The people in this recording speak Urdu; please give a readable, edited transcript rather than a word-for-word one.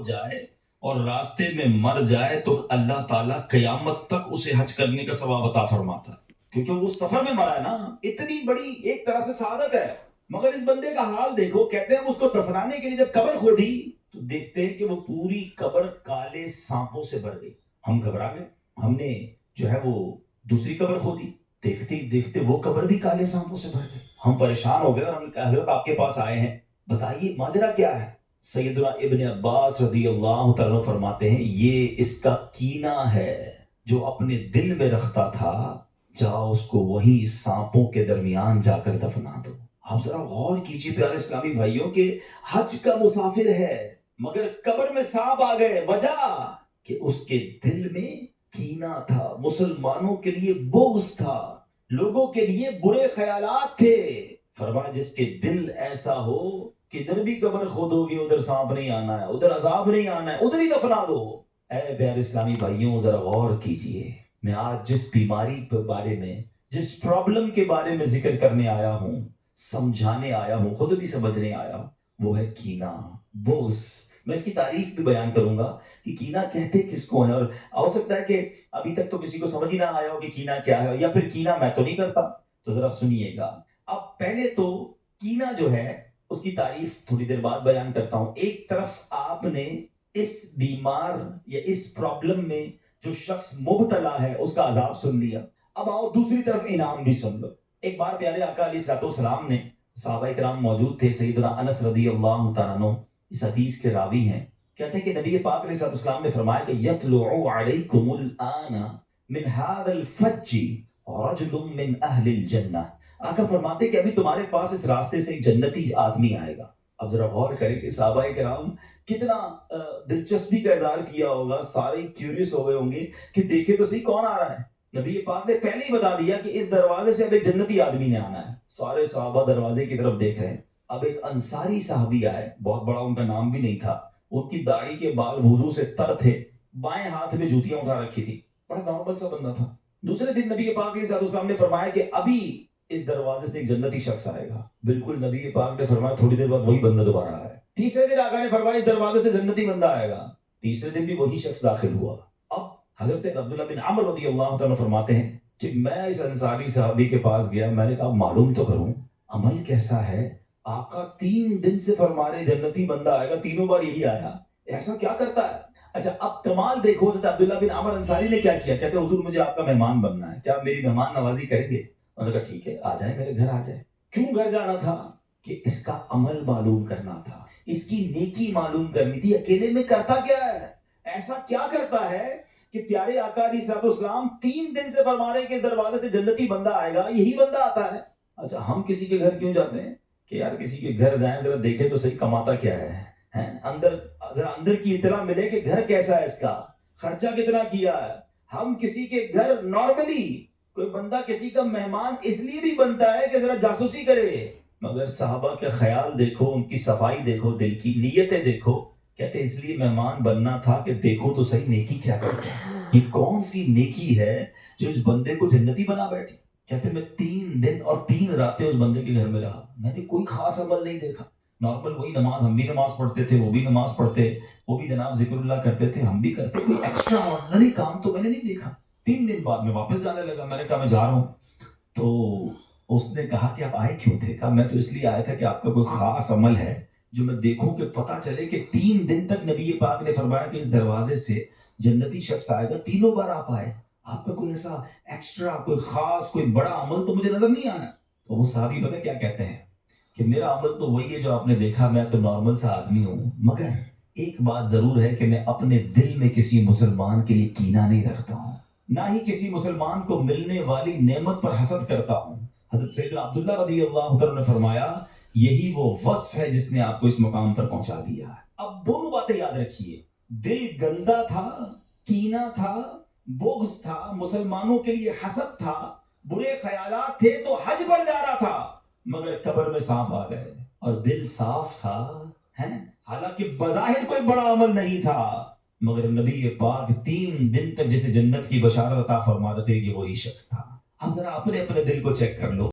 جائے اور راستے میں مر جائے تو اللہ تعالیٰ قیامت تک اسے حج کرنے کا ثواب عطا فرماتا ہے، کیونکہ وہ سفر میں مرا ہے نا. اتنی بڑی ایک طرح سے سعادت ہے. مگر اس بندے کا حال دیکھو. کہتے ہیں اس کو دفنانے کے لیے جب قبر کھودی تو دیکھتے ہیں کہ وہ پوری قبر کالے سانپوں سے بھر گئی. ہم گھبرا گئے. ہم نے جو ہے وہ دوسری قبر کھودی. دیکھتے ہی دیکھتے وہ قبر بھی کالے سانپوں سے بھر گئی. ہم پریشان ہو گئے اور ہم نے کہا حضرت آپ کے پاس آئے ہیں، بتائیے ماجرا کیا ہے. سیدنا ابن عباس رضی اللہ تعالیٰ فرماتے ہیں یہ اس کا کینہ ہے جو اپنے دل میں رکھتا تھا، جاؤ اس کو وہی سانپوں کے درمیان جا کر دفنا دو. آپ ذرا غور کیجیے پیارے اسلامی بھائیوں کہ حج کا مسافر ہے مگر قبر میں سانپ آ گئے. وجہ کہ اس کے دل میں کینہ تھا، مسلمانوں کے لیے بغض تھا، لوگوں کے لیے برے خیالات تھے. فرمایا جس کے دل ایسا ہو کہ ادھر بھی قبر کھودو گے ادھر سانپ نہیں آنا ہے، ادھر عذاب نہیں آنا ہے، ادھر ہی دفنا دو. اے پیارے اسلامی بھائیوں ذرا غور کیجئے. میں آج جس بیماری کے بارے میں، جس پرابلم کے بارے میں ذکر کرنے آیا ہوں، سمجھانے آیا ہوں، خود بھی سمجھنے آیا ہوں، وہ ہے کینہ، بغض. میں اس کی تعریف بھی بیان کروں گا کہ کینہ کہتے کس کو ہیں. اور ہو سکتا ہے کہ ابھی تک تو کسی کو سمجھ ہی نہ آیا ہو کہ کینہ کیا ہے، یا پھر کینہ میں تو نہیں کرتا. تو ذرا سنیے گا. اب پہلے تو کینہ جو ہے اس کی تعریف تھوڑی دیر بعد بیان کرتا ہوں. ایک طرف آپ نے اس بیمار یا اس پرابلم میں جو شخص مبتلا ہے اس کا عذاب سن لیا. اب آؤ دوسری طرف انعام بھی سن لو. ایک بار پیارے آقا علیہ الصلوۃ والسلام نے، صحابہ کرام موجود تھے، سیدنا انس رضی اللہ تعالیٰ عنہ اس حدیث کے راوی ہیں، کہتے ہیں کہ نبی پاک علیہ الصلوۃ والسلام نے فرمایا کہ یطلع علیکم الآن من هذا الفج رجل من اہل الجنہ. آقا فرماتے کہ ابھی تمہارے پاس اس راستے سے ایک جنتی آدمی آئے گا. اب ذرا غور کریں کہ صحابہ کرام کتنا دلچسپی کا اظہار کیا ہوگا. سارے کیوریس ہو گئے ہوں گے کہ دیکھے تو صحیح کون آ رہا ہے. نبی پاک نے پہلے ہی بتا دیا کہ اس دروازے سے اب ایک جنتی آدمی نے آنا ہے. سارے صحابہ دروازے کی طرف دیکھ رہے ہیں. اب ایک انصاری صحابی آئے، بہت بڑا ان کا نام بھی نہیں تھا، ان کی داڑھی کے بال وضو سے تر تھے، بائیں ہاتھ میں جوتیاں اٹھا رکھی تھی، بڑا نارمل سا بندہ تھا. دوسرے دن نبی پاک علیہ السلام نے فرمایا کہ ابھی اس دروازے سے ایک جنتی شخص آئے گا. بالکل نبی پاک نے فرمایا تھوڑی دیر بعد وہی بندہ دوبارہ آیا. تیسرے دن آقا نے فرمایا اس دروازے سے جنتی بندہ آئے گا. تیسرے دن بھی وہی شخص داخل ہوا. اب حضرت عبداللہ بن عمر رضی اللہ تعالیٰ فرماتے ہیں کہ میں اس انصاری صحابی کے پاس گیا. میں نے کہا معلوم تو کروں عمل کیسا ہے. آقا 3 دن سے فرما رہے جنتی بندہ آئے گا، تینوں بار یہی آیا، ایسا کیا کرتا ہے. اچھا اب کمال دیکھو حضرت عبداللہ بن عمر انصاری نے کیا کیا. کہتے ہیں حضور مجھے آپ کا مہمان بننا ہے، کیا آپ میری مہمان نوازی کریں گے. انہوں نے کہا ٹھیک ہے، آ جائیں میرے گھر آ جائیں. کیوں گھر جانا تھا؟ کہ اس کا عمل معلوم کرنا تھا، اس کی نیکی معلوم کرنی تھی. اکیلے میں کرتا کیا ہے، ایسا کیا کرتا ہے کہ پیارے آقا علیہ الصلوۃ والسلام 3 دن سے فرما رہے ہیں کہ اس دروازے سے جنتی بندہ آئے گا، یہی بندہ آتا ہے. اچھا ہم کسی کے گھر کیوں جاتے ہیں کہ یار کسی کے گھر جائیں ذرا دیکھیں تو صحیح کماتا کیا ہے، اندر کی اطلاع ملے کہ گھر کیسا ہے، اس کا خرچہ کتنا کیا ہے. ہم کسی کے گھر نارملی کوئی بندہ کسی کا مہمان اس لیے بھی بنتا ہے کہ ذرا جاسوسی کرے. مگر صحابہ کا خیال دیکھو، ان کی صفائی دیکھو، دل کی نیتیں دیکھو. کہتے اس لیے مہمان بننا تھا کہ دیکھو تو صحیح نیکی کیا کرتے ہیں، یہ کون سی نیکی ہے جو اس بندے کو جنتی بنا بیٹھی. کہتے میں 3 دن اور 3 راتیں اس بندے کے گھر میں رہا. میں نے کوئی خاص عمل نہیں دیکھا، نارمل وہی نماز. ہم بھی نماز پڑھتے تھے، وہ بھی نماز پڑھتے، وہ بھی جناب ذکر اللہ کرتے تھے، ہم بھی کرتے. کوئی ایکسٹرا آرڈنری کام تو میں نے نہیں دیکھا. 3 دن بعد میں واپس جانے لگا. میں نے کہا میں جا رہا ہوں. تو اس نے کہا کہ آپ آئے کیوں تھے؟ کہا میں تو اس لیے آیا تھا کہ آپ کا کوئی خاص عمل ہے جو میں دیکھوں کہ پتہ چلے کہ 3 دن تک نبی پاک نے فرمایا کہ اس دروازے سے جنتی شخص آئے گا، تینوں بار آپ آئے، آپ کا کوئی ایسا ایکسٹرا کوئی خاص کوئی بڑا عمل تو مجھے نظر نہیں آیا. تو وہ صحابی پتہ کیا کہتے ہیں کہ میرا عمل تو وہی ہے جو آپ نے دیکھا، میں تو نارمل سا آدمی ہوں، مگر ایک بات ضرور ہے کہ میں اپنے دل میں کسی مسلمان کے لیے کینہ نہیں رکھتا ہوں، نہ ہی کسی مسلمان کو ملنے والی نعمت پر حسد کرتا ہوں. حضرت سیدنا عبداللہ رضی اللہ عنہ نے فرمایا یہی وہ وصف ہے جس نے آپ کو اس مقام پر پہنچا دیا ہے. اب دونوں باتیں یاد رکھیے، دل گندا تھا، کینہ تھا، بغض تھا، مسلمانوں کے لیے حسد تھا، برے خیالات تھے، تو حج پر جا رہا تھا مگر قبر میں سانپ آ گئے. اور دل صاف تھا، حالانکہ بظاہر کوئی بڑا عمل نہیں تھا، مگر نبی پاک 3 دن تک جسے جنت کی بشارت عطا فرما دیتے کہ وہی شخص تھا. اب ذرا اپنے دل کو چیک کر لو.